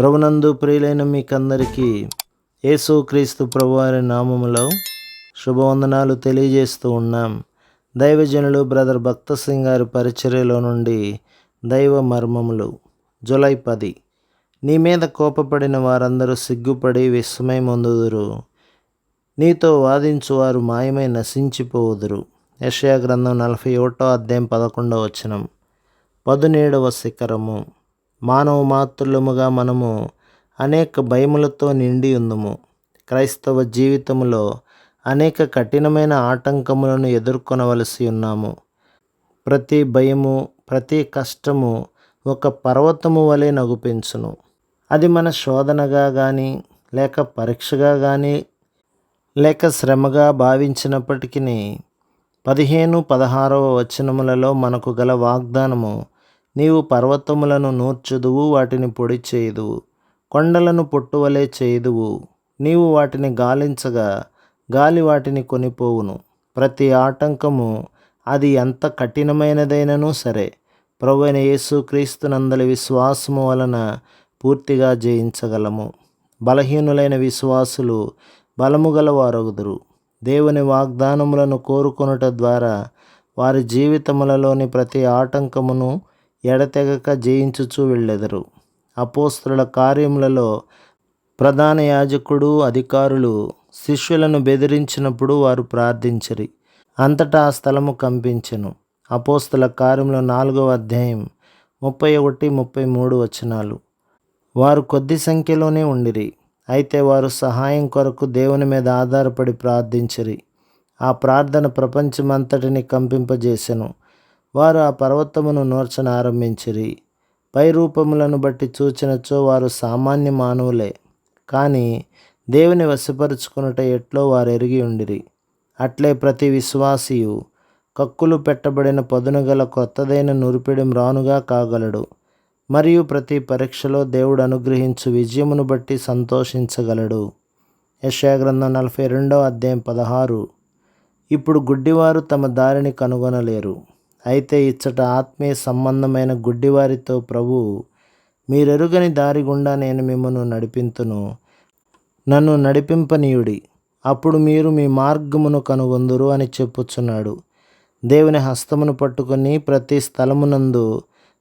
ప్రభునందు ప్రియులైన మీకందరికీ యేసుక్రీస్తు ప్రభువారి నామములో శుభవందనాలు తెలియజేస్తూ ఉన్నాం. దైవజనులు బ్రదర్ భక్త సింగ్ గారి పరిచర్యలో నుండి దైవ మర్మములు. జూలై 10. నీ మీద కోపపడిన వారందరూ సిగ్గుపడి విస్మయమొందుదురు, నీతో వాదించువారు మాయమై నశించిపోవుదురు. యెషయా గ్రంథం 41వ అధ్యాయం 11వ వచనం. 17వ శిఖరము. మానవ మాతృలముగా మనము అనేక భయములతో నిండి ఉందము. క్రైస్తవ జీవితంలో అనేక కఠినమైన ఆటంకములను ఎదుర్కొనవలసి ఉన్నాము. ప్రతి భయము, ప్రతి కష్టము ఒక పర్వతము వలె నగుపించును. అది మన శోధనగా కానీ, లేక పరీక్షగా కానీ, లేక శ్రమగా భావించినప్పటికీ 15, 16వ వచనములలో మనకు గల వాగ్దానము, నీవు పర్వతములను నూర్చుదువు, వాటిని పొడి చేయుదువు, కొండలను పొట్టువలే చేయుదువు. నీవు వాటిని గాలించగా గాలి వాటిని కొనిపోవును. ప్రతి ఆటంకము అది ఎంత కఠినమైనదైనను సరే, ప్రభువైన యేసుక్రీస్తునందలి విశ్వాసము వలన పూర్తిగా జయించగలము. బలహీనులైన విశ్వాసులు బలము గలవారగుదురు. దేవుని వాగ్దానములను కోరుకొనుట ద్వారా వారి జీవితములలోని ప్రతి ఆటంకమును ఎడతెగక జయించుచూ వెళ్ళెదరు. అపోస్తలుల కార్యములలో ప్రధాన యాజకుడు, అధికారులు శిష్యులను బెదిరించినప్పుడు వారు ప్రార్థించిరి. అంతటా ఆ స్థలము కంపించెను. అపోస్తల కార్యములు 4వ అధ్యాయం 31, 33 వచనాలు. వారు కొద్ది సంఖ్యలోనే ఉండిరి, అయితే వారు సహాయం కొరకు దేవుని మీద ఆధారపడి ప్రార్థించిరి. ఆ ప్రార్థన ప్రపంచమంతటిని కంపింపజేసెను. వారు ఆ పర్వతమును నూర్చనారంభించిరి. పై రూపములను బట్టి చూచినచో వారు సామాన్య మానవులే, కానీ దేవుని వశపరుచుకొనుట ఎట్లో వారు ఎరిగి ఉండిరి. అట్లే ప్రతి విశ్వాసియు కక్కులు పెట్టబడిన పదునుగల కొత్తదైన నురిపిడి మ్రానుగా కాగలడు, మరియు ప్రతి పరీక్షలో దేవుడు అనుగ్రహించు విజయమును బట్టి సంతోషించగలడు. యెషయా గ్రంథం 42వ అధ్యాయం 16. ఇప్పుడు గుడ్డివారు తమ దారిని కనుగొనలేరు, అయితే ఇచ్చట ఆత్మీయ సంబంధమైన గుడ్డివారితో ప్రభువు, మీరెరుగని దారి గుండా నేను మిమ్మను నడిపింతును, నన్ను నడిపింపనీయుడి, అప్పుడు మీరు మీ మార్గమును కనుగొందురు అని చెప్పుచున్నాడు. దేవుని హస్తమును పట్టుకొని ప్రతి స్థలమునందు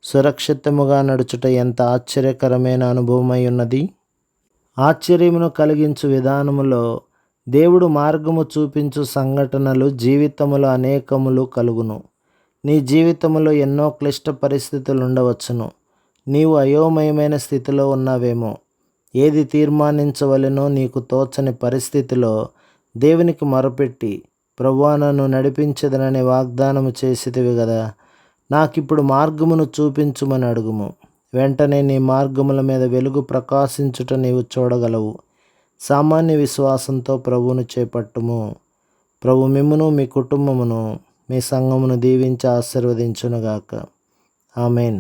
సురక్షితముగా నడుచుట ఎంత ఆశ్చర్యకరమైన అనుభవమై ఉన్నది. ఆశ్చర్యమును కలిగించు విధానములో దేవుడు మార్గము చూపించు సంఘటనలు జీవితములో అనేకములు కలుగును. నీ జీవితంలో ఎన్నో క్లిష్ట పరిస్థితులు ఉండవచ్చును. నీవు అయోమయమైన స్థితిలో ఉన్నావేమో. ఏది తీర్మానించవలెనో నీకు తోచని పరిస్థితిలో దేవునికి మొరపెట్టి, ప్రభువా నన్ను నడిపించదనని వాగ్దానము చేసితివి కదా, నాకిప్పుడు మార్గమును చూపించుమని అడుగుము. వెంటనే నీ మార్గముల మీద వెలుగు ప్రకాశించుట నీవు చూడగలవు. సామాన్య విశ్వాసంతో ప్రభువును చేపట్టుము. ప్రభు మిమ్మును, మీ కుటుంబమును, మీ సంఘమును దీవించి ఆశీర్వదించునుగాక. ఆమెన్.